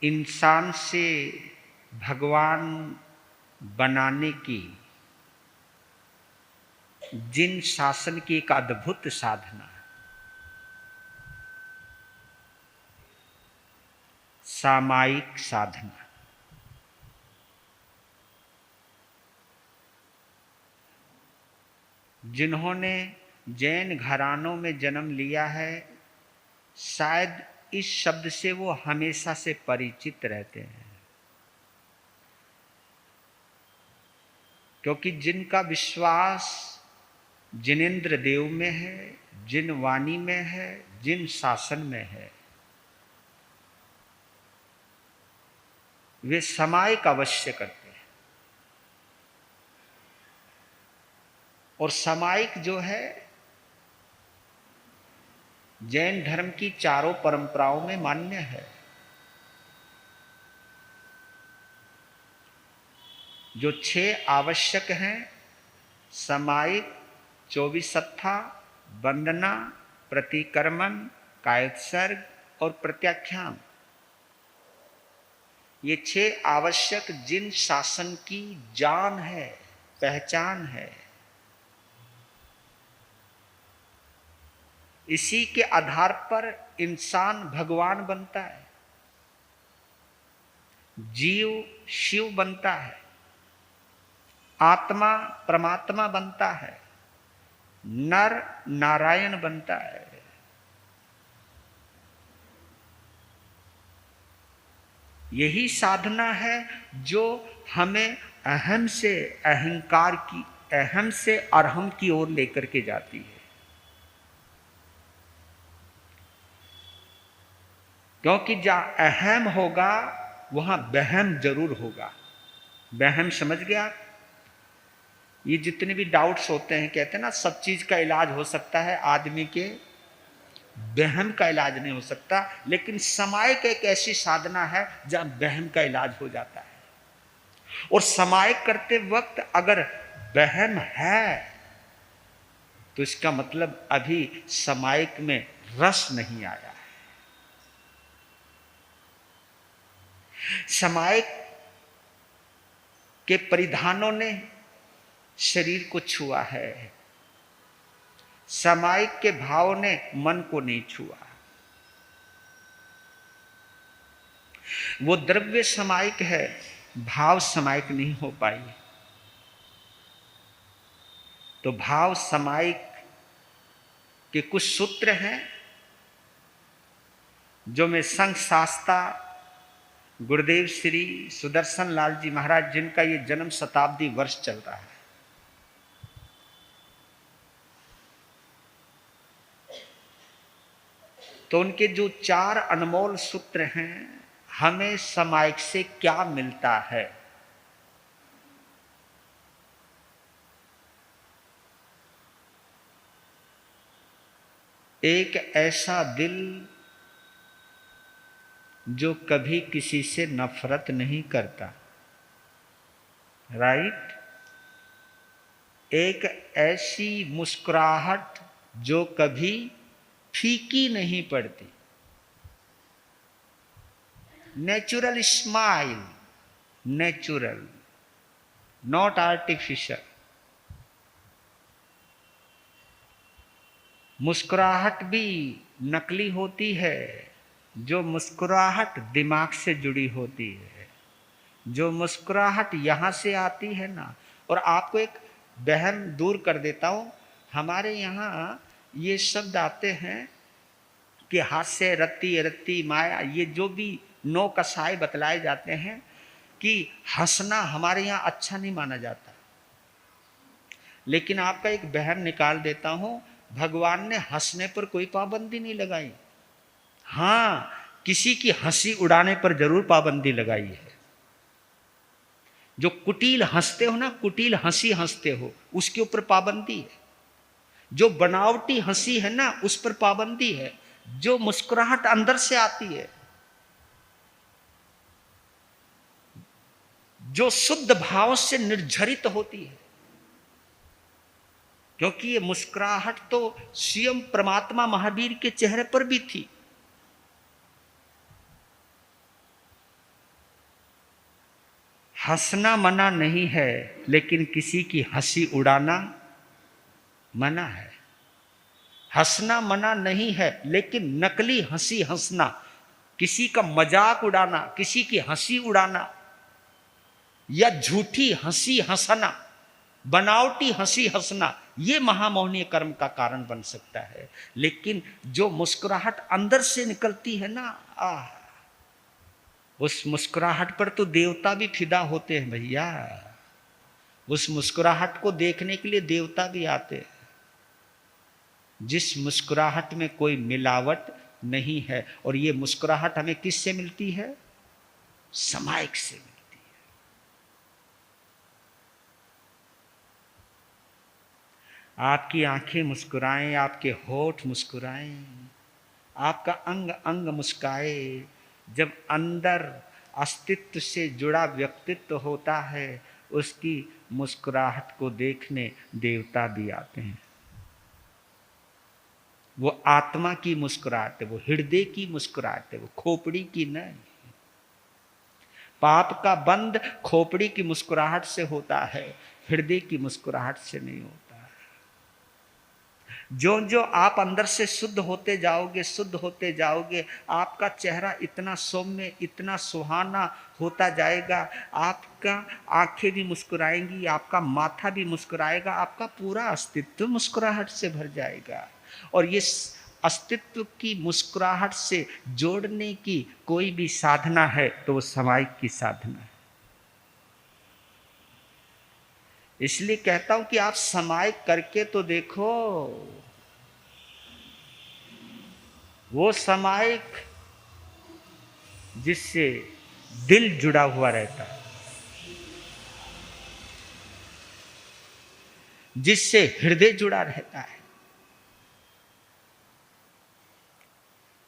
इंसान से भगवान बनाने की जिन शासन की एक अद्भुत साधना है, सामायिक साधना, जिन्होंने जैन घरानों में जन्म लिया है, शायद इस शब्द से वो हमेशा से परिचित रहते हैं, क्योंकि जिनका विश्वास जिनेंद्र देव में है, जिन वाणी में है, जिन शासन में है, वे सामायिक अवश्य करते हैं। और सामायिक जो है जैन धर्म की चारों परंपराओं में मान्य है। जो 6 आवश्यक हैं, सामायिक, 24 सत्था, वंदना, प्रतिक्रमण, कायोत्सर्ग और प्रत्याख्यान, ये 6 आवश्यक जिन शासन की जान है, पहचान है, इसी के आधार पर इंसान भगवान बनता है, जीव शिव बनता है, आत्मा परमात्मा बनता है, नर नारायण बनता है। यही साधना है जो हमें अहम से अहंकार की, अहम से अरहम की ओर लेकर के जाती है। क्योंकि जहां अहम होगा वहां वहम जरूर होगा। वहम समझ गया? ये जितने भी डाउट्स होते हैं, कहते हैं ना सब चीज का इलाज हो सकता है, आदमी के वहम का इलाज नहीं हो सकता। लेकिन सामायिक एक ऐसी साधना है जहां वहम का इलाज हो जाता है। और सामायिक करते वक्त अगर वहम है तो इसका मतलब अभी सामायिक में रस नहीं आया है। सामायिक के परिधानों ने शरीर को छुआ है, सामायिक के भाव ने मन को नहीं छुआ। वो द्रव्य सामायिक है, भाव सामायिक नहीं हो पाई। तो भाव सामायिक के कुछ सूत्र हैं जो मैं संघ शास्ता गुरुदेव श्री सुदर्शन लाल जी महाराज, जिनका ये जन्म शताब्दी वर्ष चल रहा है, तो उनके जो 4 अनमोल सूत्र हैं, हमें सामायिक से क्या मिलता है। एक ऐसा दिल जो कभी किसी से नफरत नहीं करता, राइट। एक ऐसी मुस्कुराहट जो कभी फीकी नहीं पड़ती, natural smile, natural, not artificial. मुस्कुराहट भी नकली होती है, जो मुस्कुराहट दिमाग से जुड़ी होती है, जो मुस्कुराहट यहां से आती है ना। और आपको एक वहम दूर कर देता हूं, हमारे यहां ये शब्द आते हैं कि हास्य रति रति माया, ये जो भी 9 कसाय बतलाए जाते हैं कि हंसना हमारे यहां अच्छा नहीं माना जाता। लेकिन आपका एक वहम निकाल देता हूं, भगवान ने हंसने पर कोई पाबंदी नहीं लगाई। हां, किसी की हंसी उड़ाने पर जरूर पाबंदी लगाई है। जो कुटिल हंसते हो ना, कुटिल हंसी हंसते हो, उसके ऊपर पाबंदी है। जो बनावटी हंसी है ना, उस पर पाबंदी है। जो मुस्कुराहट अंदर से आती है, जो शुद्ध भाव से निर्झरित होती है, क्योंकि ये मुस्कुराहट तो स्वयं परमात्मा महावीर के चेहरे पर भी थी। हंसना मना नहीं है, लेकिन किसी की हंसी उड़ाना मना है। हंसना मना नहीं है, लेकिन नकली हंसी हंसना, किसी का मजाक उड़ाना, किसी की हंसी उड़ाना या झूठी हंसी हंसना, बनावटी हंसी हंसना, ये महामौनीय कर्म का कारण बन सकता है। लेकिन जो मुस्कुराहट अंदर से निकलती है ना, उस मुस्कुराहट पर तो देवता भी फिदा होते हैं भैया। उस मुस्कुराहट को देखने के लिए देवता भी आते हैं। जिस मुस्कुराहट में कोई मिलावट नहीं है, और ये मुस्कुराहट हमें किससे मिलती है? समायक से मिलती है। आपकी आंखें मुस्कुराएं, आपके होठ मुस्कुराएं, आपका अंग अंग मुस्काए। जब अंदर अस्तित्व से जुड़ा व्यक्तित्व होता है, उसकी मुस्कुराहट को देखने देवता भी आते हैं। वो आत्मा की मुस्कुराहट है, वो हृदय की मुस्कुराहट है, वो खोपड़ी की नहीं। पाप का बंध खोपड़ी की मुस्कुराहट से होता है, हृदय की मुस्कुराहट से नहीं होता। जो जो आप अंदर से शुद्ध होते जाओगे, शुद्ध होते जाओगे, आपका चेहरा इतना सौम्य, इतना सुहाना होता जाएगा। आपका आंखें भी मुस्कुराएंगी, आपका माथा भी मुस्कुराएगा, आपका पूरा अस्तित्व मुस्कुराहट से भर जाएगा। और ये अस्तित्व की मुस्कुराहट से जोड़ने की कोई भी साधना है तो वो समायिक की साधना है। इसलिए कहता हूं कि आप समायिक करके तो देखो। वो समायिक जिससे दिल जुड़ा हुआ रहता है, जिससे हृदय जुड़ा रहता है।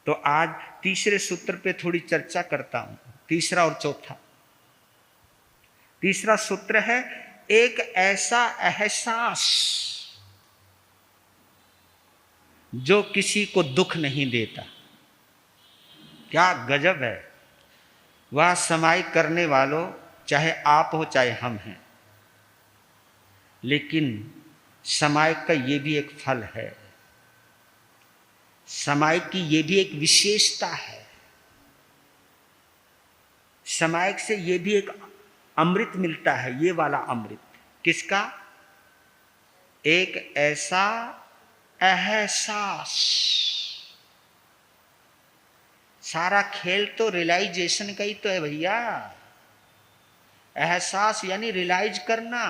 तो आज तीसरे सूत्र पे थोड़ी चर्चा करता हूं, तीसरा और चौथा। तीसरा सूत्र है एक ऐसा एहसास जो किसी को दुख नहीं देता। क्या गजब है! वह समायिक करने वालों, चाहे आप हो चाहे हम हैं, लेकिन समायिक का ये भी एक फल है, समायिक की ये भी एक विशेषता है। समायिक से ये भी एक अमृत मिलता है। ये वाला अमृत किसका? एक ऐसा एहसास। सारा खेल तो रियलाइजेशन का ही तो है भैया। एहसास यानी रियलाइज करना।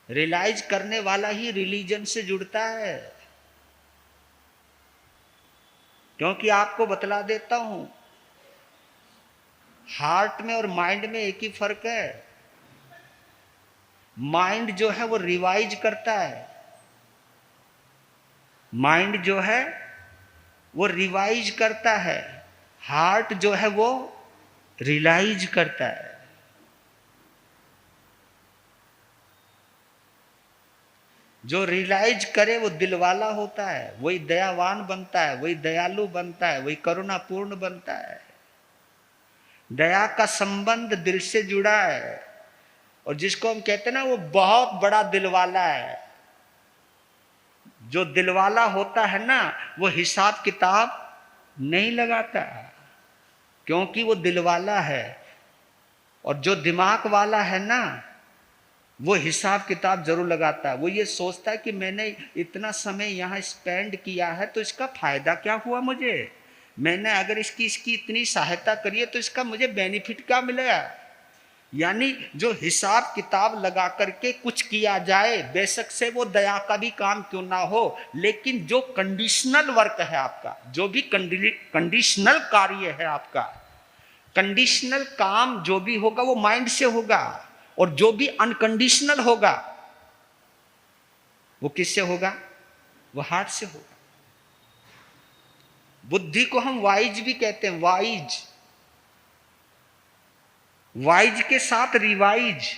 रियलाइज करने वाला ही रिलीजन से जुड़ता है। क्योंकि आपको बतला देता हूं, हार्ट में और माइंड में एक ही फर्क है। माइंड जो है वो रिवाइज करता है, माइंड जो है वो रिवाइज करता है, हार्ट जो है वो रियलाइज करता है। जो रियलाइज करे वो दिलवाला होता है, वही दयावान बनता है, वही दयालु बनता है, वही करुणापूर्ण बनता है। दया का संबंध दिल से जुड़ा है। और जिसको हम कहते हैं ना वो बहुत बड़ा दिलवाला है। जो दिलवाला होता है ना वो हिसाब किताब नहीं लगाता, क्योंकि वो दिलवाला है। और जो दिमाग वाला है ना वो हिसाब किताब जरूर लगाता है। वो ये सोचता है कि मैंने इतना समय यहाँ स्पेंड किया है तो इसका फायदा क्या हुआ मुझे। मैंने अगर इसकी इतनी सहायता करी है तो इसका मुझे बेनिफिट क्या मिलेगा। यानी जो हिसाब किताब लगा करके कुछ किया जाए, बेशक से वो दया का भी काम क्यों ना हो, लेकिन जो कंडीशनल वर्क है आपका, जो भी कंडीशनल कार्य है आपका, कंडीशनल काम जो भी होगा वो माइंड से होगा। और जो भी अनकंडीशनल होगा वो किससे होगा? वो हार्ट से होगा। बुद्धि को हम वाइज भी कहते हैं, वाइज। वाइज के साथ रिवाइज।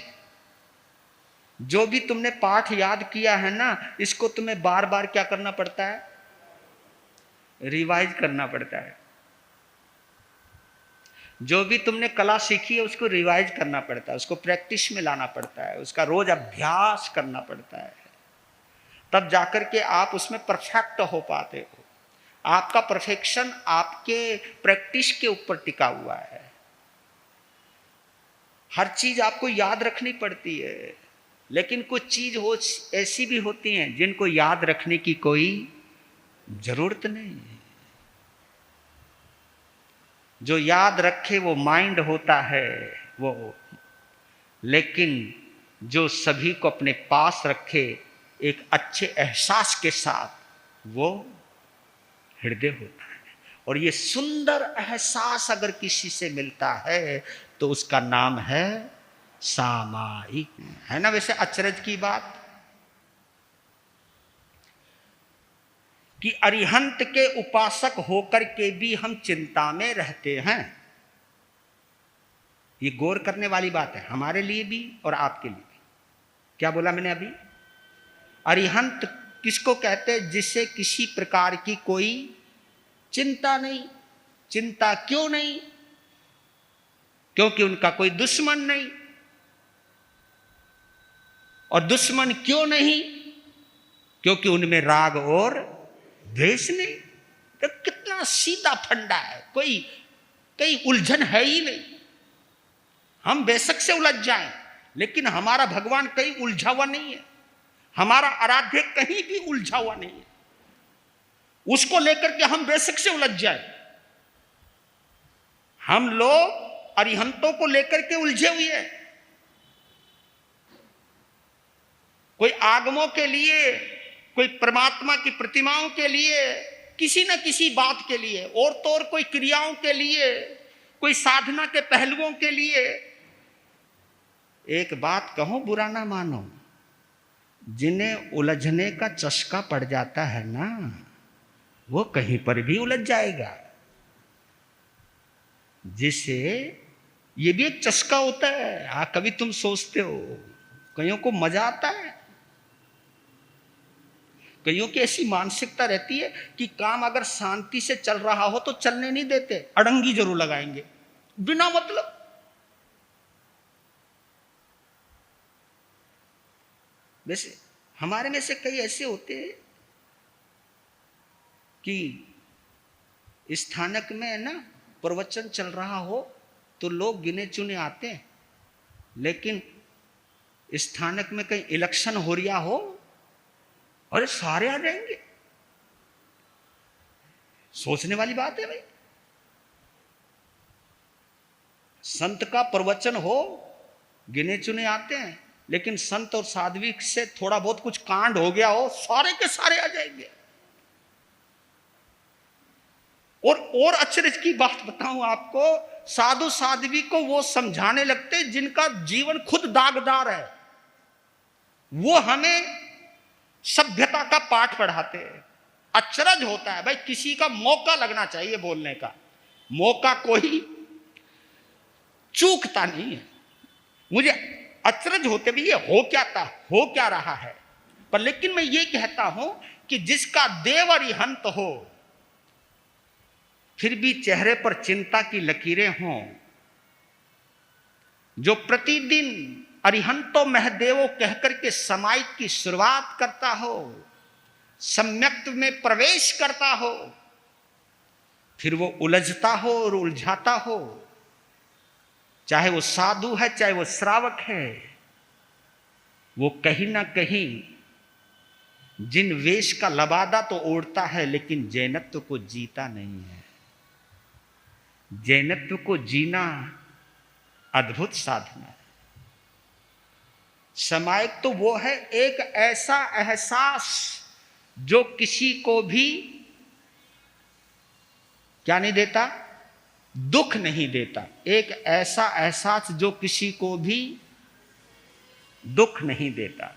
जो भी तुमने पाठ याद किया है ना, इसको तुम्हें बार बार क्या करना पड़ता है? रिवाइज करना पड़ता है। जो भी तुमने कला सीखी है उसको रिवाइज करना पड़ता है, उसको प्रैक्टिस में लाना पड़ता है, उसका रोज अभ्यास करना पड़ता है, तब जाकर के आप उसमें परफेक्ट हो पाते हो। आपका परफेक्शन आपके प्रैक्टिस के ऊपर टिका हुआ है। हर चीज आपको याद रखनी पड़ती है, लेकिन कुछ चीज हो ऐसी भी होती हैं जिनको याद रखने की कोई जरूरत नहीं है। जो याद रखे वो माइंड होता है वो, लेकिन जो सभी को अपने पास रखे एक अच्छे एहसास के साथ, वो हृदय होता है। और ये सुंदर एहसास अगर किसी से मिलता है तो उसका नाम है सामायिक, है ना। वैसे अचरज की बात कि अरिहंत के उपासक होकर के भी हम चिंता में रहते हैं। ये गौर करने वाली बात है हमारे लिए भी और आपके लिए भी। क्या बोला मैंने अभी? अरिहंत किसको कहते हैं? जिससे किसी प्रकार की कोई चिंता नहीं। चिंता क्यों नहीं? क्योंकि उनका कोई दुश्मन नहीं। और दुश्मन क्यों नहीं? क्योंकि उनमें राग और द्वेष नहीं। तो कितना सीधा फंडा है, कोई उलझन है ही नहीं। हम बेशक से उलझ जाएं, लेकिन हमारा भगवान कहीं उलझा हुआ नहीं है, हमारा आराध्य कहीं भी उलझा हुआ नहीं है। उसको लेकर के हम बेशक से उलझ जाए। हम लोग अरिहंतों को लेकर के उलझे हुए हैं। कोई आगमों के लिए, कोई परमात्मा की प्रतिमाओं के लिए, किसी न किसी बात के लिए, और तो और कोई क्रियाओं के लिए, कोई साधना के पहलुओं के लिए। एक बात कहूं, बुरा ना मानो, जिन्हें उलझने का चस्का पड़ जाता है ना, वो कहीं पर भी उलझ जाएगा। जिसे ये भी एक चस्का होता है। हाँ, कभी तुम सोचते हो, कईयों को मजा आता है, कईयों की ऐसी मानसिकता रहती है कि काम अगर शांति से चल रहा हो तो चलने नहीं देते, अड़ंगी जरूर लगाएंगे बिना मतलब। वैसे हमारे में से कई ऐसे होते हैं कि स्थानक में ना प्रवचन चल रहा हो तो लोग गिने चुने आते हैं, लेकिन स्थानक में कहीं इलेक्शन हो रहा हो, अरे सारे आ जाएंगे। सोचने वाली बात है भाई। संत का प्रवचन हो, गिने चुने आते हैं, लेकिन संत और साध्वी से थोड़ा बहुत कुछ कांड हो गया हो, सारे के सारे आ जाएंगे। और अचरज की बात बताऊं आपको, साधु साध्वी को वो समझाने लगते जिनका जीवन खुद दागदार है। वो हमें सभ्यता का पाठ पढ़ाते हैं। अचरज होता है भाई, किसी का मौका लगना चाहिए बोलने का, मौका कोई चूकता नहीं है। मुझे अचरज होते भी ये हो क्या रहा है, पर लेकिन मैं ये कहता हूं कि जिसका देव अरिहंत हो, फिर भी चेहरे पर चिंता की लकीरें हों, जो प्रतिदिन अरिहंतो महदेवो कहकर के समायिक की शुरुआत करता हो, सम्यक्त में प्रवेश करता हो, फिर वो उलझता हो और उलझाता हो, चाहे वो साधु है चाहे वो श्रावक है, वो कहीं ना कहीं जिन वेश का लबादा तो ओढ़ता है, लेकिन जैनत्व को जीता नहीं है। जैनत्व को जीना अद्भुत साधना है। समायिक तो वो है एक ऐसा एहसास जो किसी को भी क्या नहीं देता, दुख नहीं देता। एक ऐसा एहसास जो किसी को भी दुख नहीं देता।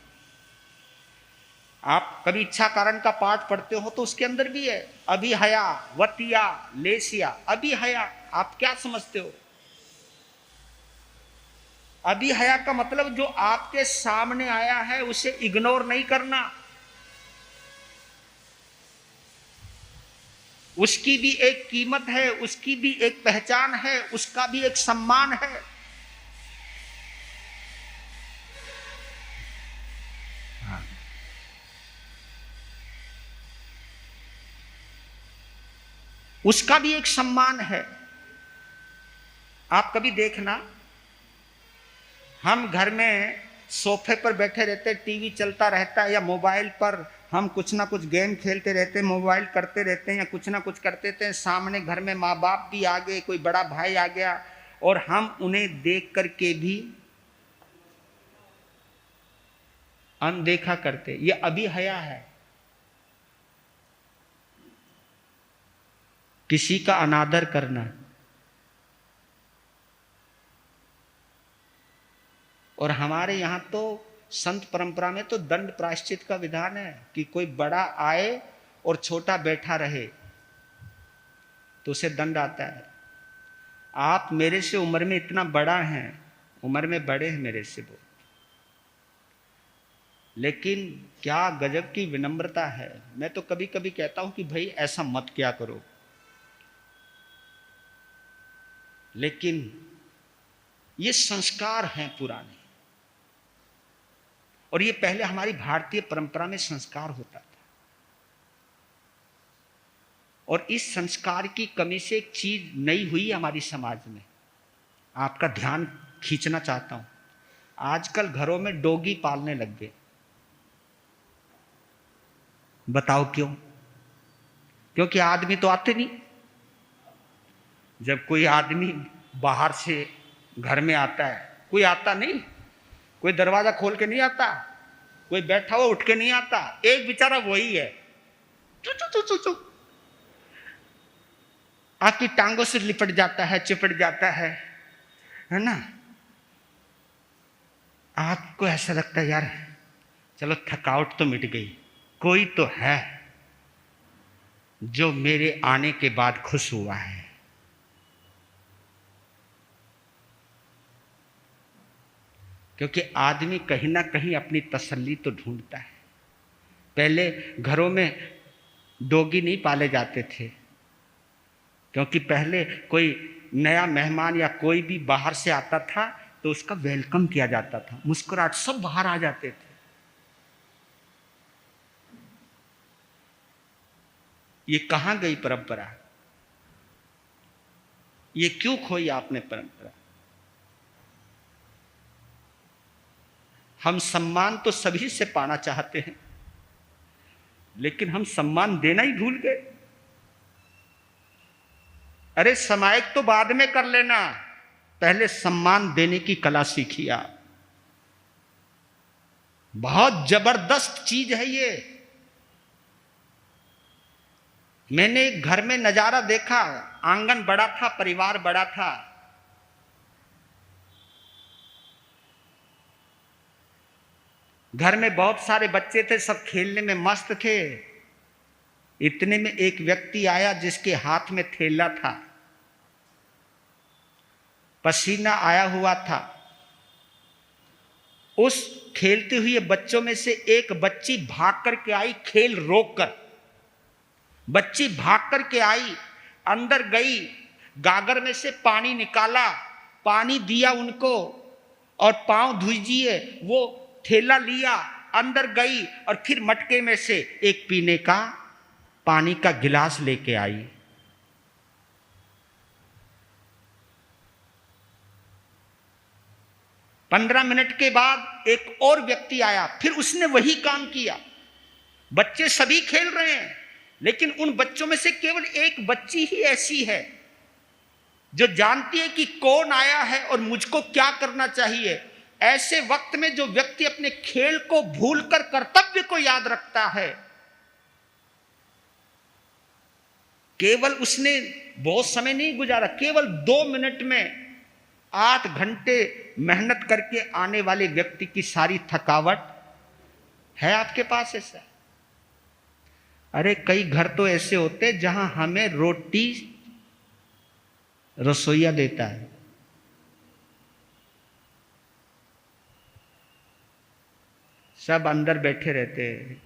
आप कभी इच्छा कारण का पाठ पढ़ते हो तो उसके अंदर भी है अभिहया वतिया लेसिया। अभिहया आप क्या समझते हो? अभिहया का मतलब जो आपके सामने आया है उसे इग्नोर नहीं करना, उसकी भी एक कीमत है, उसकी भी एक पहचान है, उसका भी एक सम्मान है। हाँ। उसका भी एक सम्मान है। आप कभी देखना, हम घर में सोफे पर बैठे रहते, टीवी चलता रहता है या मोबाइल पर हम कुछ ना कुछ गेम खेलते रहते, मोबाइल करते रहते हैं या कुछ ना कुछ करते रहते हैं। सामने घर में माँ बाप भी आ गए, कोई बड़ा भाई आ गया, और हम उन्हें देख करके भी अनदेखा करते। ये अभी हया है। किसी का अनादर करना। और हमारे यहां तो संत परंपरा में तो दंड प्रायश्चित का विधान है कि कोई बड़ा आए और छोटा बैठा रहे तो उसे दंड आता है। आप मेरे से उम्र में इतना बड़ा हैं, उम्र में बड़े हैं मेरे से वो, लेकिन क्या गजब की विनम्रता है। मैं तो कभी कभी कहता हूं कि भाई ऐसा मत क्या करो, लेकिन ये संस्कार हैं पुराने, और ये पहले हमारी भारतीय परंपरा में संस्कार होता था। और इस संस्कार की कमी से एक चीज नई हुई हमारी समाज में, आपका ध्यान खींचना चाहता हूं। आजकल घरों में डॉगी पालने लग गए। बताओ क्यों? क्योंकि आदमी तो आते नहीं। जब कोई आदमी बाहर से घर में आता है, कोई आता नहीं, कोई दरवाजा खोल के नहीं आता, कोई बैठा हुआ उठ के नहीं आता, एक बेचारा वही है, चू चू चू चू चू, आपकी टांगों से लिपट जाता है, चिपट जाता है ना। आपको ऐसा लगता है यार चलो थकावट तो मिट गई, कोई तो है जो मेरे आने के बाद खुश हुआ है। क्योंकि आदमी कहीं ना कहीं अपनी तसल्ली तो ढूंढता है। पहले घरों में डॉगी नहीं पाले जाते थे, क्योंकि पहले कोई नया मेहमान या कोई भी बाहर से आता था तो उसका वेलकम किया जाता था, मुस्कुराहट, सब बाहर आ जाते थे। ये कहां गई परंपरा? ये क्यों खोई आपने परंपरा? हम सम्मान तो सभी से पाना चाहते हैं, लेकिन हम सम्मान देना ही भूल गए। अरे समायक तो बाद में कर लेना, पहले सम्मान देने की कला सीखिए आप। बहुत जबरदस्त चीज है ये। मैंने एक घर में नजारा देखा, आंगन बड़ा था, परिवार बड़ा था, घर में बहुत सारे बच्चे थे, सब खेलने में मस्त थे। इतने में एक व्यक्ति आया जिसके हाथ में थैला था, पसीना आया हुआ था। उस खेलते हुए बच्चों में से एक बच्ची भाग करके आई, खेल रोककर बच्ची भाग करके आई, अंदर गई, गागर में से पानी निकाला, पानी दिया उनको और पांव धुइजिए, वो थैला लिया, अंदर गई और फिर मटके में से एक पीने का पानी का गिलास लेके आई। पंद्रह मिनट के बाद एक और व्यक्ति आया, फिर उसने वही काम किया। बच्चे सभी खेल रहे हैं, लेकिन उन बच्चों में से केवल एक बच्ची ही ऐसी है जो जानती है कि कौन आया है और मुझको क्या करना चाहिए। ऐसे वक्त में जो व्यक्ति अपने खेल को भूलकर कर्तव्य को याद रखता है, केवल उसने बहुत समय नहीं गुजारा, केवल 2 मिनट में 8 घंटे मेहनत करके आने वाले व्यक्ति की सारी थकावट है आपके पास ऐसा? अरे कई घर तो ऐसे होते जहां हमें रोटी रसोईया देता है, सब अंदर बैठे रहते हैं।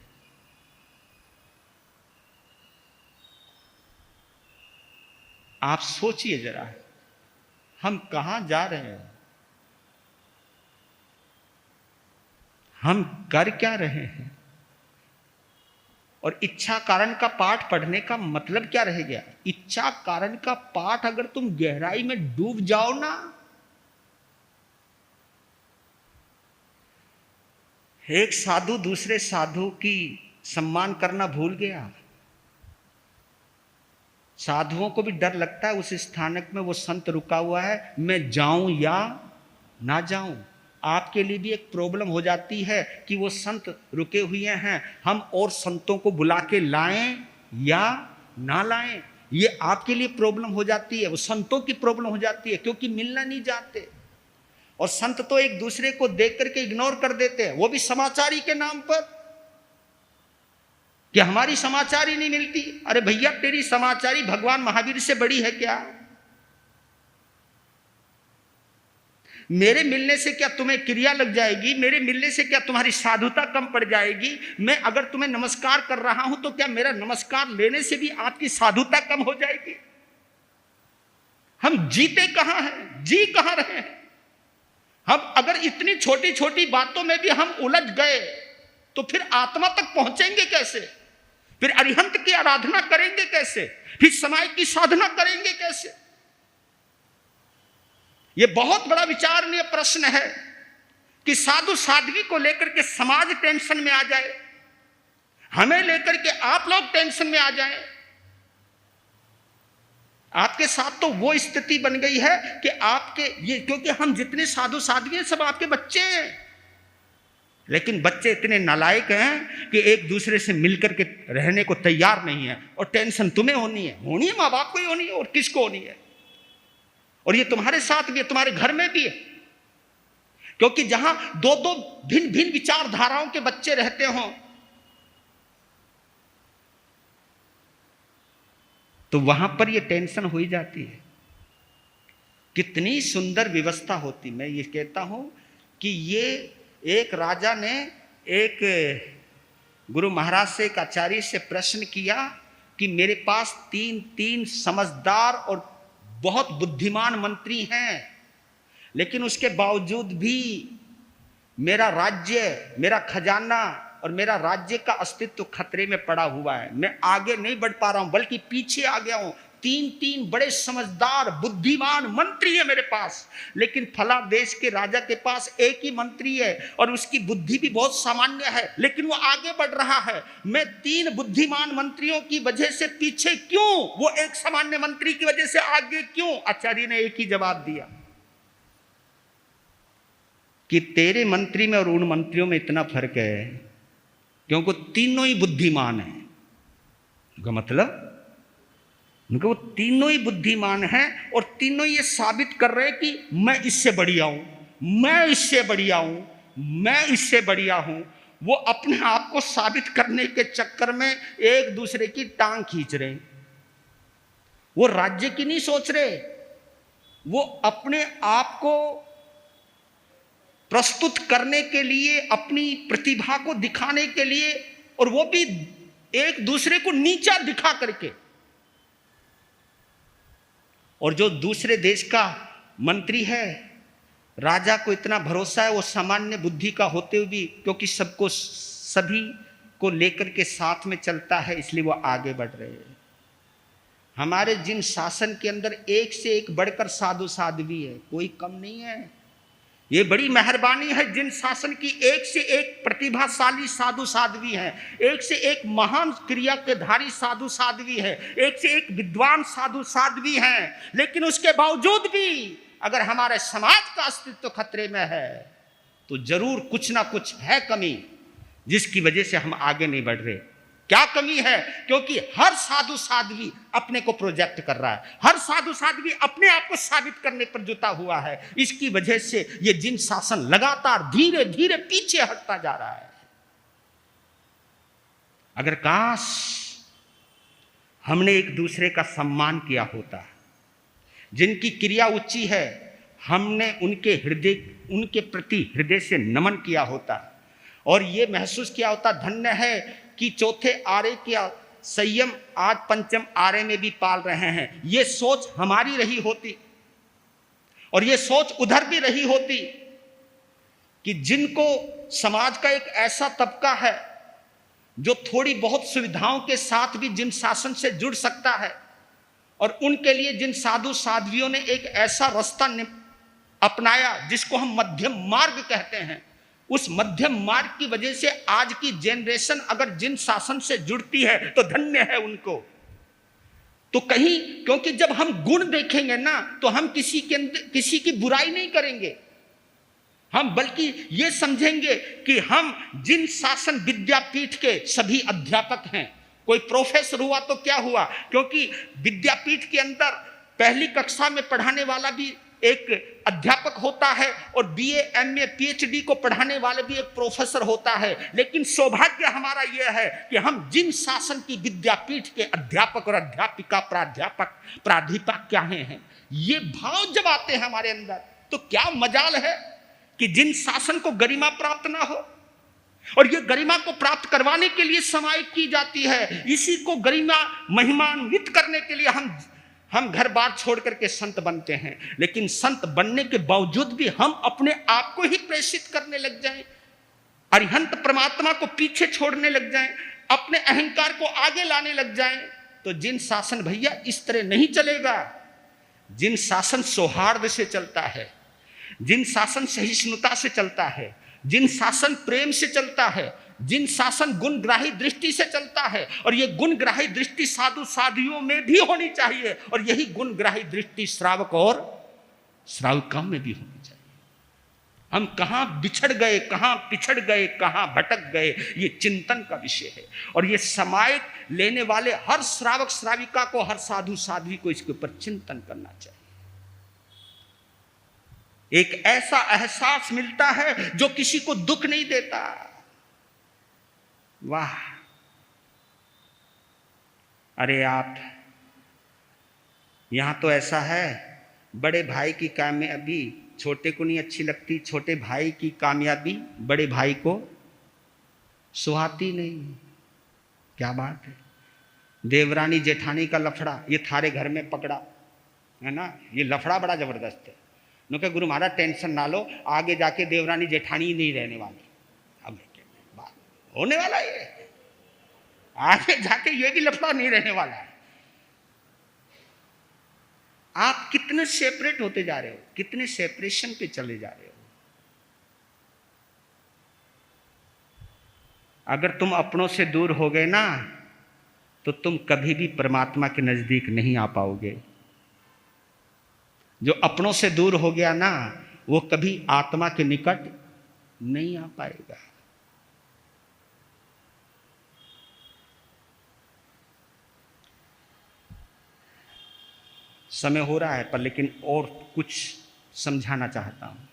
आप सोचिए जरा, हम कहां जा रहे हैं, हम कर क्या रहे हैं। और इच्छा कारण का पाठ पढ़ने का मतलब क्या रह गया। इच्छा कारण का पाठ अगर तुम गहराई में डूब जाओ ना, एक साधु दूसरे साधु की सम्मान करना भूल गया। साधुओं को भी डर लगता है उस स्थानक में वो संत रुका हुआ है, मैं जाऊं या ना जाऊं। आपके लिए भी एक प्रॉब्लम हो जाती है कि वो संत रुके हुए हैं, हम और संतों को बुला के लाएं या ना लाएं। ये आपके लिए प्रॉब्लम हो जाती है, वो संतों की प्रॉब्लम हो जाती है, क्योंकि मिलना नहीं चाहते। और संत तो एक दूसरे को देख करके इग्नोर कर देते हैं, वो भी समाचारी के नाम पर, कि हमारी समाचारी नहीं मिलती। अरे भैया, तेरी समाचारी भगवान महावीर से बड़ी है क्या? मेरे मिलने से क्या तुम्हें क्रिया लग जाएगी? मेरे मिलने से क्या तुम्हारी साधुता कम पड़ जाएगी? मैं अगर तुम्हें नमस्कार कर रहा हूं तो क्या मेरा नमस्कार लेने से भी आपकी साधुता कम हो जाएगी? हम जीते कहां हैं, जी कहां रहे हैं? हम अगर इतनी छोटी छोटी बातों में भी हम उलझ गए तो फिर आत्मा तक पहुंचेंगे कैसे? फिर अरिहंत की आराधना करेंगे कैसे? फिर समय की साधना करेंगे कैसे? यह बहुत बड़ा विचारणीय प्रश्न है कि साधु साध्वी को लेकर के समाज टेंशन में आ जाए, हमें लेकर के आप लोग टेंशन में आ जाएं। आपके साथ तो वो स्थिति बन गई है कि आपके ये, क्योंकि हम जितने साधु साध्वी हैं सब आपके बच्चे हैं, लेकिन बच्चे इतने नालायक हैं कि एक दूसरे से मिलकर के रहने को तैयार नहीं है। और टेंशन तुम्हें होनी है, माँ बाप को ही होनी है, और किसको होनी है? और ये तुम्हारे साथ भी है, तुम्हारे घर में भी है। क्योंकि जहां दो दो भिन्न भिन्न विचारधाराओं के बच्चे रहते हों तो वहां पर ये टेंशन हो ही जाती है। कितनी सुंदर व्यवस्था होती। मैं ये कहता हूं कि ये एक राजा ने एक गुरु महाराज से, एक आचार्य से प्रश्न किया कि मेरे पास तीन समझदार और बहुत बुद्धिमान मंत्री हैं, लेकिन उसके बावजूद भी मेरा राज्य, मेरा खजाना और मेरा राज्य का अस्तित्व खतरे में पड़ा हुआ है। मैं आगे नहीं बढ़ पा रहा हूं, बल्कि पीछे आ गया हूं। तीन बड़े समझदार बुद्धिमान मंत्री है मेरे पास, लेकिन फला देश के राजा के पास एक ही मंत्री है और उसकी बुद्धि भी बहुत सामान्य है, लेकिन वो आगे बढ़ रहा है। मैं 3 बुद्धिमान मंत्रियों की वजह से पीछे क्यों, वो एक सामान्य मंत्री की वजह से आगे क्यों? आचार्य ने एक ही जवाब दिया कि तेरे मंत्री में और उन मंत्रियों में इतना फर्क है क्योंकि तीनों ही बुद्धिमान हैं। उनका मतलब उनका वो तीनों ही बुद्धिमान हैं और तीनों ये साबित कर रहे हैं कि मैं इससे बढ़िया हूं, मैं इससे बढ़िया हूं, मैं इससे बढ़िया हूं। वो अपने आप को साबित करने के चक्कर में एक दूसरे की टांग खींच रहे हैं। वो राज्य की नहीं सोच रहे, वो अपने आप को प्रस्तुत करने के लिए, अपनी प्रतिभा को दिखाने के लिए, और वो भी एक दूसरे को नीचा दिखा करके। और जो दूसरे देश का मंत्री है, राजा को इतना भरोसा है, वो सामान्य बुद्धि का होते हुए भी, क्योंकि सबको सभी को लेकर के साथ में चलता है, इसलिए वो आगे बढ़ रहे हैं। हमारे जिन शासन के अंदर एक से एक बढ़कर साधु साध्वी है, कोई कम नहीं है। ये बड़ी मेहरबानी है जिन शासन की एक से एक प्रतिभाशाली साधु साध्वी है, एक से एक महान क्रिया के धारी साधु साध्वी है, एक से एक विद्वान साधु साध्वी हैं। लेकिन उसके बावजूद भी अगर हमारे समाज का अस्तित्व खतरे में है तो जरूर कुछ ना कुछ है कमी, जिसकी वजह से हम आगे नहीं बढ़ रहे। क्या कमी है? क्योंकि हर साधु साध्वी अपने को प्रोजेक्ट कर रहा है, हर साधु साध्वी अपने आप को साबित करने पर जुटा हुआ है। इसकी वजह से ये जिन शासन लगातार धीरे धीरे पीछे हटता जा रहा है। अगर काश हमने एक दूसरे का सम्मान किया होता, जिनकी क्रिया ऊंची है हमने उनके प्रति हृदय से नमन किया होता और ये महसूस किया होता धन्य है कि चौथे आरे संयम आज पंचम आरे में भी पाल रहे हैं। ये सोच हमारी रही होती और ये सोच उधर भी रही होती कि जिनको समाज का एक ऐसा तबका है जो थोड़ी बहुत सुविधाओं के साथ भी जिन शासन से जुड़ सकता है, और उनके लिए जिन साधु साध्वियों ने एक ऐसा रास्ता अपनाया जिसको हम मध्यम मार्ग कहते हैं, उस मध्यम मार्ग की वजह से आज की जनरेशन अगर जिन शासन से जुड़ती है तो धन्य है उनको। तो कहीं, क्योंकि जब हम गुण देखेंगे ना तो हम किसी की बुराई नहीं करेंगे, हम बल्कि ये समझेंगे कि हम जिन शासन विद्यापीठ के सभी अध्यापक हैं, कोई प्रोफेसर हुआ तो क्या हुआ, क्योंकि विद्यापीठ के अंदर पहली कक्षा में पढ़ाने वाला भी एक अध्यापक होता है और बीए, एमए, पीएचडी को पढ़ाने वाले भी एक प्रोफेसर होता है। लेकिन सौभाग्य हमारा यह है कि हम जिन शासन की विद्यापीठ के अध्यापक और अध्यापिका, प्राध्यापक, प्राध्यापिका हैं, ये भाव जब आते हैं हमारे अंदर तो क्या मजाल है कि जिन शासन को गरिमा प्राप्त ना हो, और ये गरिमा को प्राप्त करवाने के लिए समाहित की जाती है। इसी को गरिमा महिमान्वित करने के लिए हम घर बार छोड़ करके संत बनते हैं। लेकिन संत बनने के बावजूद भी हम अपने आप को ही प्रेषित करने लग जाएं, अरिहंत परमात्मा को पीछे छोड़ने लग जाएं, अपने अहंकार को आगे लाने लग जाएं, तो जिन शासन भैया इस तरह नहीं चलेगा। जिन शासन सौहार्द से चलता है, जिन शासन सहिष्णुता से चलता है, जिन शासन प्रेम से चलता है, जिन शासन गुणग्राही दृष्टि से चलता है, और ये गुणग्राही दृष्टि साधु साधियों में भी होनी चाहिए, और यही गुणग्राही दृष्टि श्रावक और श्राविकाओं में भी होनी चाहिए। हम कहां बिछड़ गए, कहां पिछड़ गए, कहां भटक गए, ये चिंतन का विषय है। और ये समायिक लेने वाले हर श्रावक श्राविका को, हर साधु साध्वी को इसके ऊपर चिंतन करना चाहिए। एक ऐसा एहसास मिलता है जो किसी को दुख नहीं देता। वाह! अरे आप यहां तो ऐसा है, बड़े भाई की कामयाबी छोटे को नहीं अच्छी लगती, छोटे भाई की कामयाबी बड़े भाई को सुहाती नहीं। क्या बात है। देवरानी जेठानी का लफड़ा ये थारे घर में पकड़ा है ना, ये लफड़ा बड़ा जबरदस्त है। नो के गुरु महाराज टेंशन ना लो, आगे जाके देवरानी जेठानी ही नहीं रहने वाली, अब होने वाला है, आगे जाके ये भी लफड़ा नहीं रहने वाला है। आप कितने सेपरेट होते जा रहे हो, कितने सेपरेशन पे चले जा रहे हो। अगर तुम अपनों से दूर हो गए ना तो तुम कभी भी परमात्मा के नजदीक नहीं आ पाओगे। जो अपनों से दूर हो गया ना वो कभी आत्मा के निकट नहीं आ पाएगा। समय हो रहा है पर लेकिन और कुछ समझाना चाहता हूं।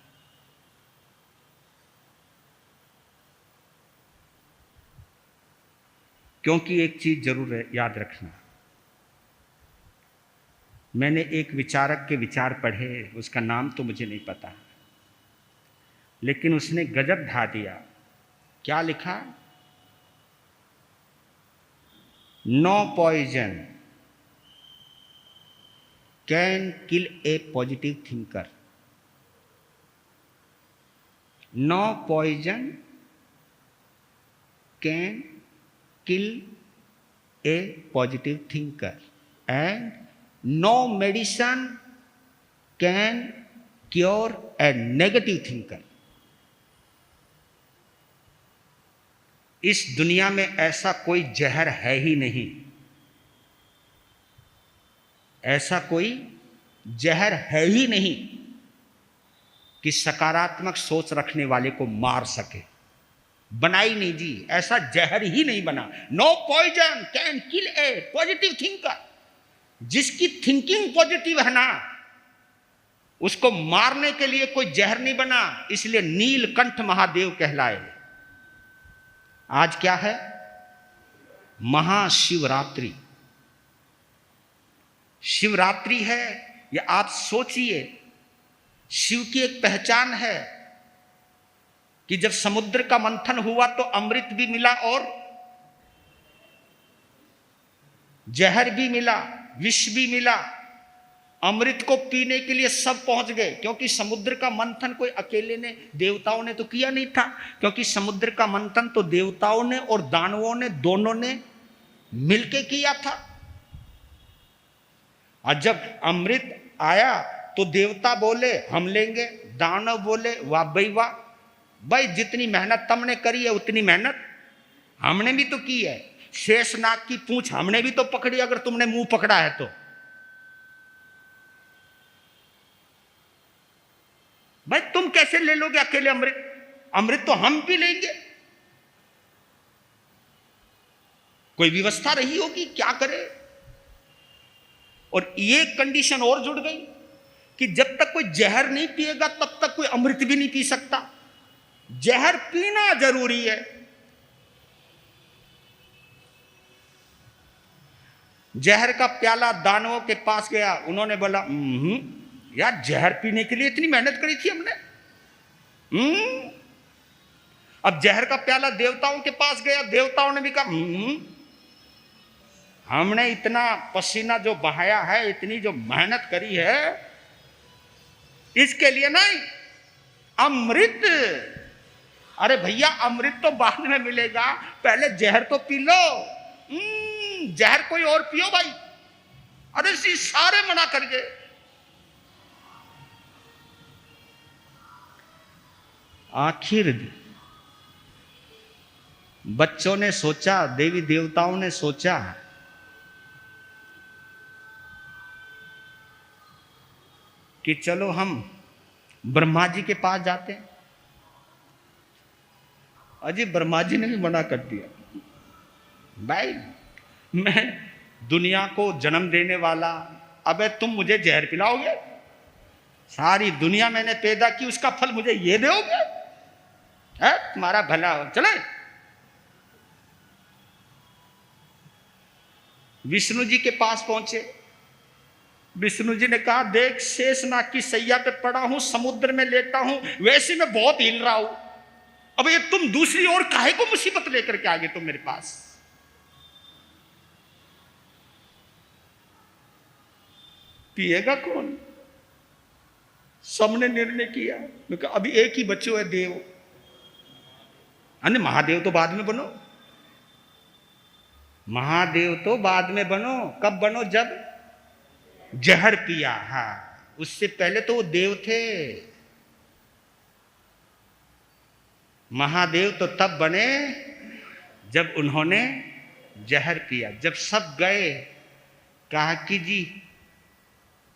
क्योंकि एक चीज जरूर याद रखना, मैंने एक विचारक के विचार पढ़े, उसका नाम तो मुझे नहीं पता, लेकिन उसने गजब ढा दिया। क्या लिखा? No poison can kill a positive thinker. No poison can kill a positive thinker and no medicine can cure a negative thinker। इस दुनिया में ऐसा कोई जहर है ही नहीं, ऐसा कोई जहर है ही नहीं कि सकारात्मक सोच रखने वाले को मार सके। बनाई नहीं जी, ऐसा जहर ही नहीं बना। No poison can kill a positive thinker. जिसकी थिंकिंग पॉजिटिव है ना उसको मारने के लिए कोई जहर नहीं बना, इसलिए नीलकंठ महादेव कहलाए। आज क्या है? महाशिवरात्रि। शिवरात्रि है, या आप सोचिए शिव की एक पहचान है कि जब समुद्र का मंथन हुआ तो अमृत भी मिला और जहर भी मिला, विष भी मिला, अमृत को पीने के लिए सब पहुंच गए, क्योंकि समुद्र का मंथन कोई अकेले ने, देवताओं ने तो किया नहीं था, क्योंकि समुद्र का मंथन तो देवताओं ने और दानवों ने दोनों ने मिलके किया था। और जब अमृत आया तो देवता बोले हम लेंगे, दानव बोले वाह भाई वाह, भाई जितनी मेहनत तुमने करी है उतनी मेहनत हमने भी तो की है, शेषनाग की पूंछ हमने भी तो पकड़ी अगर तुमने मुंह पकड़ा है तो। भाई तुम कैसे ले लोगे अकेले अमृत, अमृत तो हम भी लेंगे। कोई व्यवस्था रही होगी, क्या करे। और ये कंडीशन और जुड़ गई कि जब तक कोई जहर नहीं पिएगा तब तक कोई अमृत भी नहीं पी सकता, जहर पीना जरूरी है। जहर का प्याला दानवों के पास गया, उन्होंने बोला यार जहर पीने के लिए इतनी मेहनत करी थी हमने। अब जहर का प्याला देवताओं के पास गया, देवताओं ने भी कहा हमने इतना पसीना जो बहाया है, इतनी जो मेहनत करी है, इसके लिए नहीं अमृत। अरे भैया अमृत तो बाद में मिलेगा, पहले जहर तो पी लो। जहर कोई और पियो भाई। अरे सारे मना कर गए। आखिर बच्चों ने सोचा, देवी देवताओं ने सोचा कि चलो हम ब्रह्मा जी के पास जाते हैं। अजी ब्रह्मा जी ने भी मना कर दिया, भाई मैं दुनिया को जन्म देने वाला, अबे तुम मुझे जहर पिलाओगे, सारी दुनिया मैंने पैदा की उसका फल मुझे ये दोगे, है तुम्हारा भला हो। चले विष्णु जी के पास पहुंचे। विष्णु जी ने कहा देख शेषनाग की सैया पे पड़ा हूं, समुद्र में लेटा हूं, वैसे मैं बहुत हिल रहा हूं, अब ये तुम दूसरी ओर काहे को मुसीबत लेकर के आ गए तुम मेरे पास। पिएगा कौन? सबने निर्णय किया, क्योंकि अभी एक ही बच्चों है देव, अन्य महादेव तो बाद में बनो, महादेव तो बाद में बनो। कब बनो? जब जहर पिया। हाँ, उससे पहले तो वो देव थे। महादेव तो तब बने जब उन्होंने जहर पिया। जब सब गए, कहा कि जी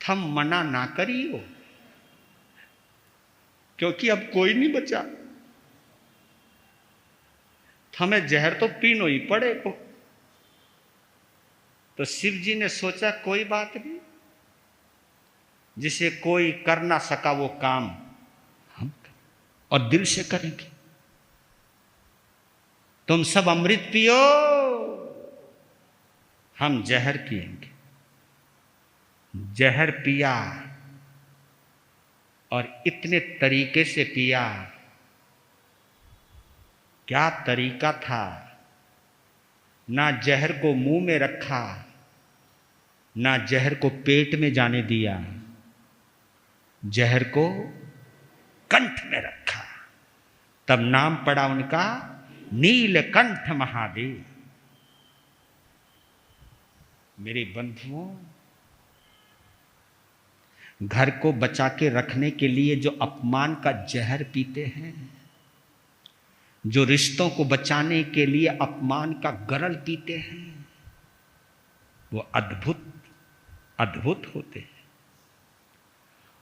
थम मना ना करियो, क्योंकि अब कोई नहीं बचा, हमें जहर तो पीनो ही पड़ेगा। तो शिव जी ने सोचा कोई बात नहीं, जिसे कोई कर ना सका वो काम हम और दिल से करेंगे। तुम सब अमृत पियो, हम जहर पिएंगे। जहर पिया और इतने तरीके से पिया। क्या तरीका था? ना जहर को मुंह में रखा, ना जहर को पेट में जाने दिया, जहर को कंठ में रखा। तब नाम पड़ा उनका नीलकंठ महादेव। मेरे बंधुओं, घर को बचा के रखने के लिए जो अपमान का जहर पीते हैं, जो रिश्तों को बचाने के लिए अपमान का गरल पीते हैं, वो अद्भुत अद्भुत होते हैं।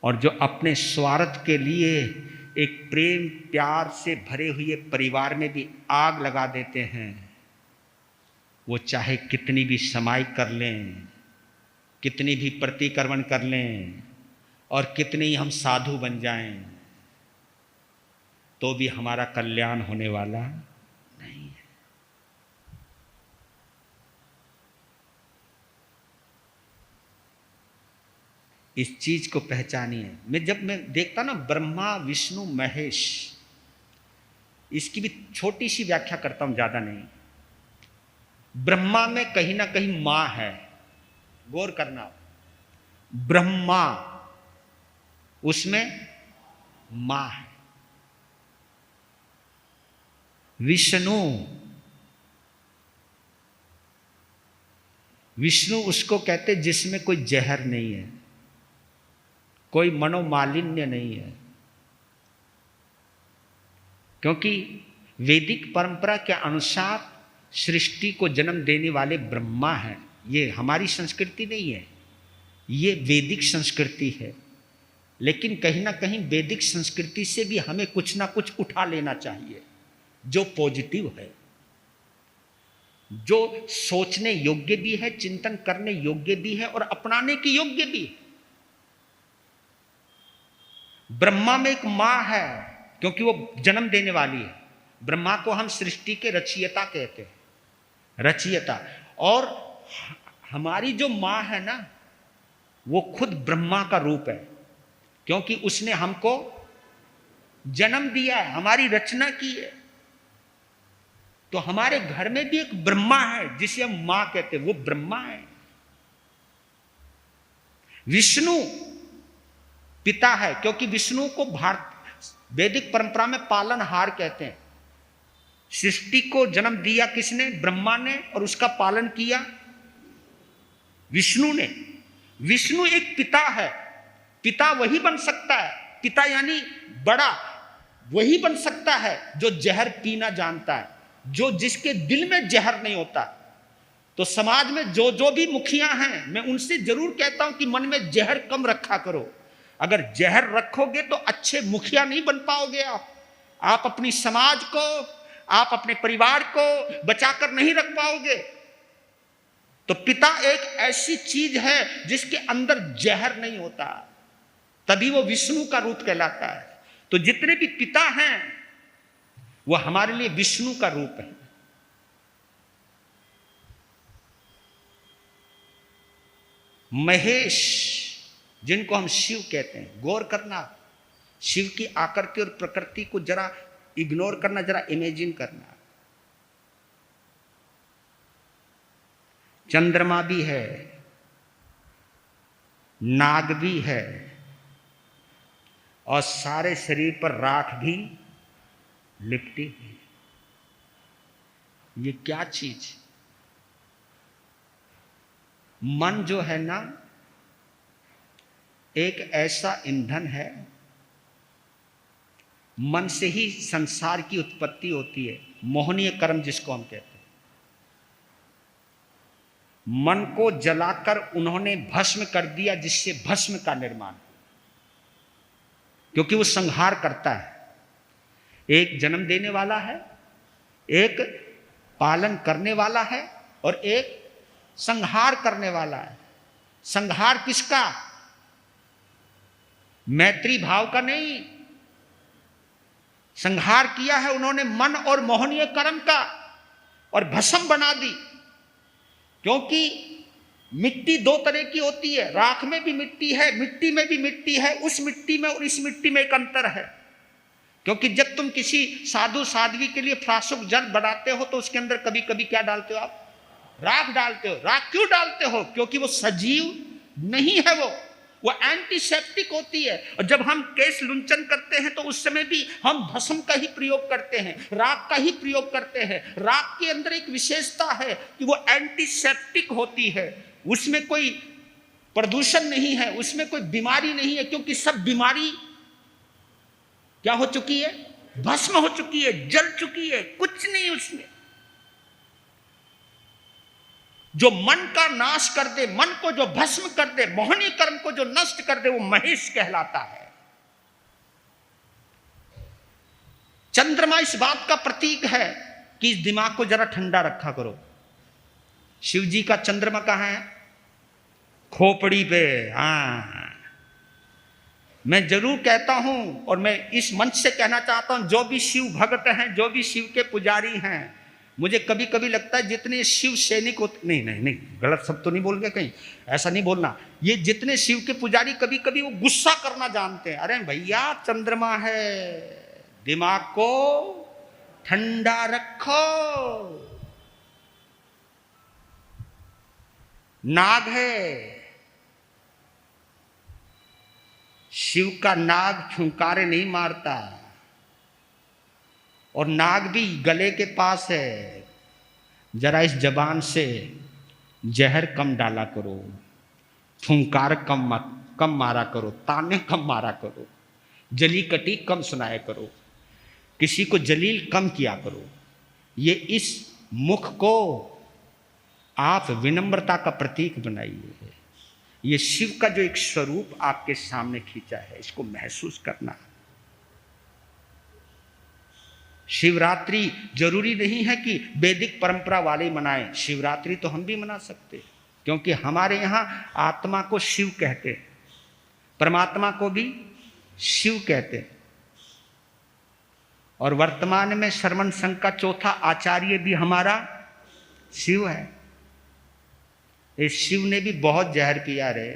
और जो अपने स्वार्थ के लिए एक प्रेम प्यार से भरे हुए परिवार में भी आग लगा देते हैं, वो चाहे कितनी भी समाई कर लें, कितनी भी प्रतिक्रमण कर लें और कितने ही हम साधु बन जाएं, तो भी हमारा कल्याण होने वाला नहीं है। इस चीज को पहचानिए। जब मैं देखता ना ब्रह्मा विष्णु महेश, इसकी भी छोटी सी व्याख्या करता हूं, ज्यादा नहीं। ब्रह्मा में कहीं ना कहीं मां है, गौर करना। ब्रह्मा, उसमें मां है। विष्णु, विष्णु उसको कहते जिसमें कोई जहर नहीं है, कोई मनोमालिन्य नहीं है। क्योंकि वैदिक परंपरा के अनुसार सृष्टि को जन्म देने वाले ब्रह्मा हैं। ये हमारी संस्कृति नहीं है, ये वैदिक संस्कृति है। लेकिन कहीं ना कहीं वैदिक संस्कृति से भी हमें कुछ ना कुछ उठा लेना चाहिए जो पॉजिटिव है, जो सोचने योग्य भी है, चिंतन करने योग्य भी है और अपनाने के योग्य भी है। ब्रह्मा में एक मां है क्योंकि वो जन्म देने वाली है। ब्रह्मा को हम सृष्टि के रचयिता कहते हैं, रचयिता। और हमारी जो मां है ना, वो खुद ब्रह्मा का रूप है, क्योंकि उसने हमको जन्म दिया है, हमारी रचना की है। तो हमारे घर में भी एक ब्रह्मा है जिसे हम मां कहते हैं, वो ब्रह्मा है। विष्णु पिता है, क्योंकि विष्णु को वैदिक परंपरा में पालनहार कहते हैं। सृष्टि को जन्म दिया किसने? ब्रह्मा ने, और उसका पालन किया विष्णु ने। विष्णु एक पिता है। पिता वही बन सकता है, पिता यानी बड़ा वही बन सकता है जो जहर पीना जानता है, जो जिसके दिल में जहर नहीं होता। तो समाज में जो जो भी मुखिया हैं, मैं उनसे जरूर कहता हूं कि मन में जहर कम रखा करो। अगर जहर रखोगे तो अच्छे मुखिया नहीं बन पाओगे। आप अपनी समाज को, आप अपने परिवार को बचाकर नहीं रख पाओगे। तो पिता एक ऐसी चीज है जिसके अंदर जहर नहीं होता, तभी वो विष्णु का रूप कहलाता है। तो जितने भी पिता हैं वो हमारे लिए विष्णु का रूप है। महेश, जिनको हम शिव कहते हैं, गौर करना, शिव की आकृति और प्रकृति को जरा इग्नोर करना, जरा इमेजिन करना। चंद्रमा भी है, नाग भी है, और सारे शरीर पर राख भी लिपटी है। ये क्या चीज? मन जो है ना, एक ऐसा ईंधन है, मन से ही संसार की उत्पत्ति होती है। मोहनीय कर्म जिसको हम कहते हैं। मन को जलाकर उन्होंने भस्म कर दिया, जिससे भस्म का निर्माण, क्योंकि वो संहार करता है। एक जन्म देने वाला है, एक पालन करने वाला है, और एक संहार करने वाला है। संहार किसका? मैत्री भाव का नहीं, संहार किया है उन्होंने मन और मोहनीय कर्म का, और भस्म बना दी। क्योंकि मिट्टी दो तरह की होती है, राख में भी मिट्टी है, मिट्टी में भी मिट्टी है। उस मिट्टी में और इस मिट्टी में एक अंतर है। क्योंकि जब तुम किसी साधु साध्वी के लिए फ्लास्क जल बनाते हो तो उसके अंदर कभी कभी क्या डालते हो आप? राख डालते हो। राख क्यों डालते हो? क्योंकि वो सजीव नहीं है, वो एंटीसेप्टिक होती है। और जब हम केश लुंचन करते हैं तो उस समय भी हम भस्म का ही प्रयोग करते हैं, राख का ही प्रयोग करते हैं। राख के अंदर एक विशेषता है कि वो एंटीसेप्टिक होती है, उसमें कोई प्रदूषण नहीं है, उसमें कोई बीमारी नहीं है। क्योंकि सब बीमारी क्या हो चुकी है? भस्म हो चुकी है, जल चुकी है, कुछ नहीं उसमें। जो मन का नाश कर दे, मन को जो भस्म कर दे, मोहनीय कर्म को जो नष्ट कर दे, वो महेश कहलाता है। चंद्रमा इस बात का प्रतीक है कि इस दिमाग को जरा ठंडा रखा करो। शिव जी का चंद्रमा कहां है? खोपड़ी पे। हाँ, मैं जरूर कहता हूं, और मैं इस मंच से कहना चाहता हूं, जो भी शिव भक्त हैं, जो भी शिव के पुजारी हैं, मुझे कभी कभी लगता है जितने शिव सैनिक होते, नहीं, गलत शब्द तो नहीं बोल गया कहीं, ऐसा नहीं बोलना। ये जितने शिव के पुजारी कभी कभी वो गुस्सा करना जानते हैं। अरे भैया, चंद्रमा है, दिमाग को ठंडा रखो। नाग है। शिव का नाग फुंकारे नहीं मारता, और नाग भी गले के पास है। जरा इस जबान से जहर कम डाला करो, फुंकार कम मारा करो, ताने कम मारा करो, जली कटी कम सुनाया करो, किसी को जलील कम किया करो। ये इस मुख को आप विनम्रता का प्रतीक बनाइए। ये शिव का जो एक स्वरूप आपके सामने खींचा है, इसको महसूस करना। शिवरात्रि जरूरी नहीं है कि वैदिक परंपरा वाले मनाएं। शिवरात्रि तो हम भी मना सकते हैं, क्योंकि हमारे यहां आत्मा को शिव कहते हैं, परमात्मा को भी शिव कहते हैं। और वर्तमान में श्रवण संघ का चौथा आचार्य भी हमारा शिव है। इस शिव ने भी बहुत जहर पिया रे।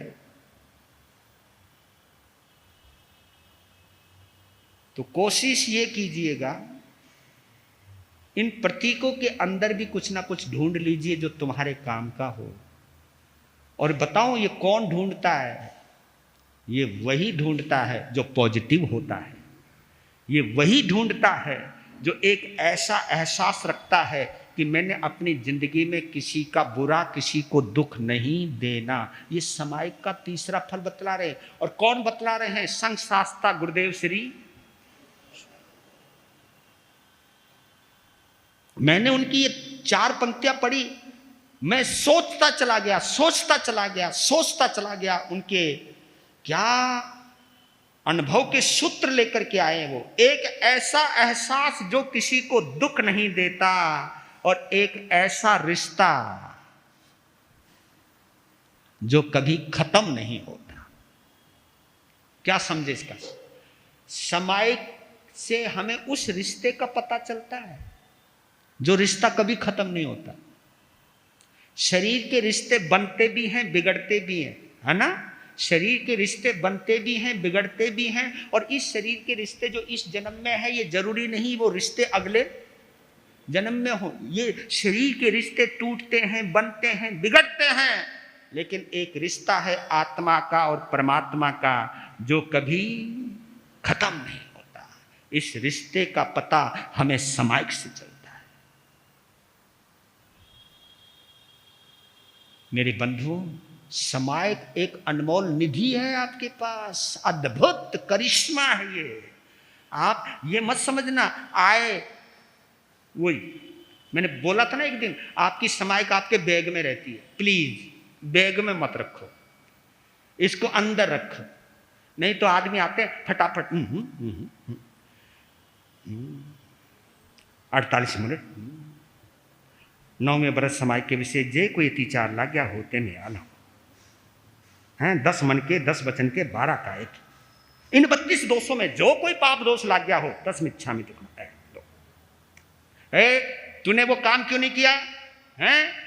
तो कोशिश ये कीजिएगा, इन प्रतीकों के अंदर भी कुछ ना कुछ ढूंढ लीजिए जो तुम्हारे काम का हो। और बताऊं ये कौन ढूंढता है? ये वही ढूंढता है जो पॉजिटिव होता है। ये वही ढूंढता है जो एक ऐसा एहसास रखता है कि मैंने अपनी जिंदगी में किसी का बुरा, किसी को दुख नहीं देना। ये समायिक का तीसरा फल बतला रहे हैं। और कौन बतला रहे हैं? संघ शास्त्रा गुरुदेव श्री। मैंने उनकी ये 4 पंक्तियां पढ़ी, मैं सोचता चला गया उनके क्या अनुभव के सूत्र लेकर के आए। वो एक ऐसा एहसास जो किसी को दुख नहीं देता, और एक ऐसा रिश्ता जो कभी खत्म नहीं होता। क्या समझे इसका? समायिक से हमें उस रिश्ते का पता चलता है जो रिश्ता कभी खत्म नहीं होता। शरीर के रिश्ते बनते भी हैं, बिगड़ते भी हैं, है ना? शरीर के रिश्ते बनते भी हैं, बिगड़ते भी हैं। और इस शरीर के रिश्ते जो इस जन्म में है, ये जरूरी नहीं वो रिश्ते अगले जन्म में हो। ये शरीर के रिश्ते टूटते हैं, बनते हैं, बिगड़ते हैं, लेकिन एक रिश्ता है आत्मा का और परमात्मा का जो कभी खत्म नहीं होता। इस रिश्ते का पता हमें समायिक से चलता है। मेरे बंधुओं, समायिक एक अनमोल निधि है आपके पास, अद्भुत करिश्मा है ये। आप ये मत समझना आए वही। मैंने बोला था ना एक दिन, आपकी समायिक आपके बैग में रहती है। प्लीज बैग में मत रखो, इसको अंदर रखो। नहीं तो आदमी आते हैं फटाफट 48 मिनट 9वें बरस समायिक के विषय जे कोई 3-4 लाग गया होते में आना हैं 10 मन के 10 वचन के 12 का एक। इन 32 दोषों में जो कोई पाप दोष लाग गया हो 10 मिच्छामि दुक्कडम। तूने वो काम क्यों नहीं किया हैं?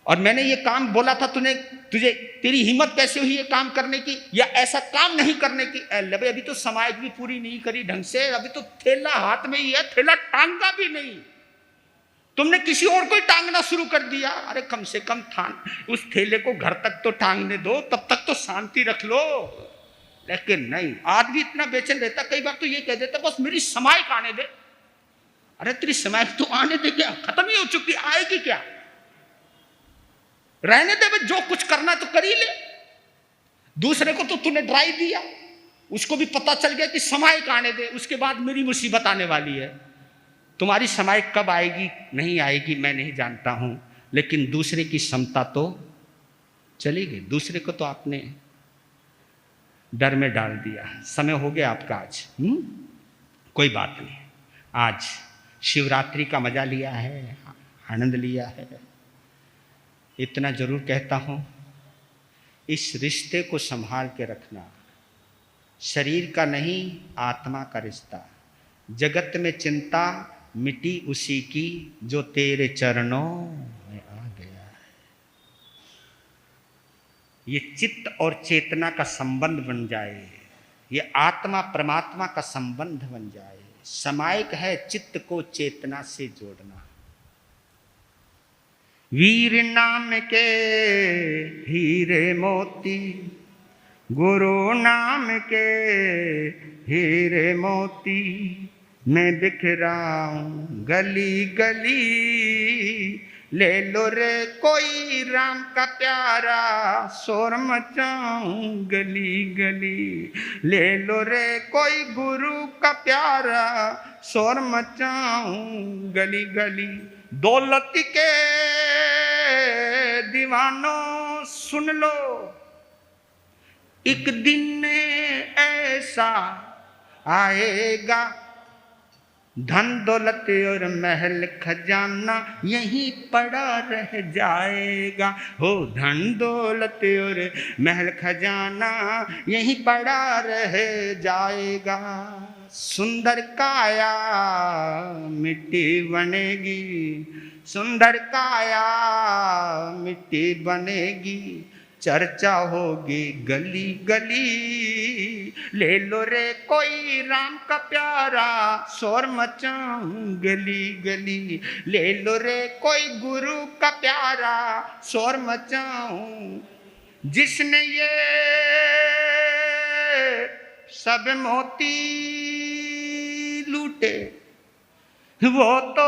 और मैंने ये काम बोला था, तुझे तेरी हिम्मत कैसे हुई ये काम करने की, या ऐसा काम नहीं करने की? अभी तो समाज भी पूरी नहीं करी ढंग से, अभी तो थैला हाथ में ही है, थैला टांगा भी नहीं। तुमने किसी और को टांगना शुरू कर दिया। अरे कम से कम उस थैले को घर तक तो टांगने दो, तब तक तो शांति रख लो। लेकिन नहीं, आदमी इतना बेचैन रहता, कई बार तो ये कह देता बस मेरी समायिक आने दे। अरे तेरी समायिक तो आने दे, क्या खत्म ही हो चुकी, आएगी क्या? रहने दे, जो कुछ करना तो कर ही ले। दूसरे को तो तूने ड्राई दिया, उसको भी पता चल गया कि समायिक आने दे, उसके बाद मेरी मुसीबत आने वाली है। तुम्हारी समायिक कब आएगी नहीं आएगी मैं नहीं जानता हूं, लेकिन दूसरे की समता तो चली गई। दूसरे को तो आपने डर में डाल दिया। समय हो गया आपका आज। कोई बात नहीं, आज शिवरात्रि का मजा लिया है, आनंद लिया है। इतना जरूर कहता हूं, इस रिश्ते को संभाल के रखना। शरीर का नहीं, आत्मा का रिश्ता। जगत में चिंता मिटी उसी की जो तेरे चरणों में आ गया है। ये चित्त और चेतना का संबंध बन जाए, ये आत्मा परमात्मा का संबंध बन जाए। समायिक है चित्त को चेतना से जोड़ना। वीर नाम के हीरे मोती, गुरु नाम के हीरे मोती, मैं बिखराऊं गली गली, ले लो रे कोई राम का प्यारा, शोर मचाऊं गली गली, ले लो रे कोई गुरु का प्यारा, शोर मचाऊं गली गली। दौलत के दीवानों सुन लो, एक दिन ऐसा आएगा, धन दौलत और महल खजाना यहीं पड़ा रह जाएगा। हो धन दौलत और महल खजाना यहीं पड़ा रह जाएगा। सुंदर काया मिट्टी बनेगी, सुंदर काया मिट्टी बनेगी, चर्चा होगी गली गली, ले लो रे कोई राम का प्यारा, शोर मचाऊं गली गली, ले लो रे कोई गुरु का प्यारा, शोर मचाऊं। जिसने ये सब मोती लूटे वो तो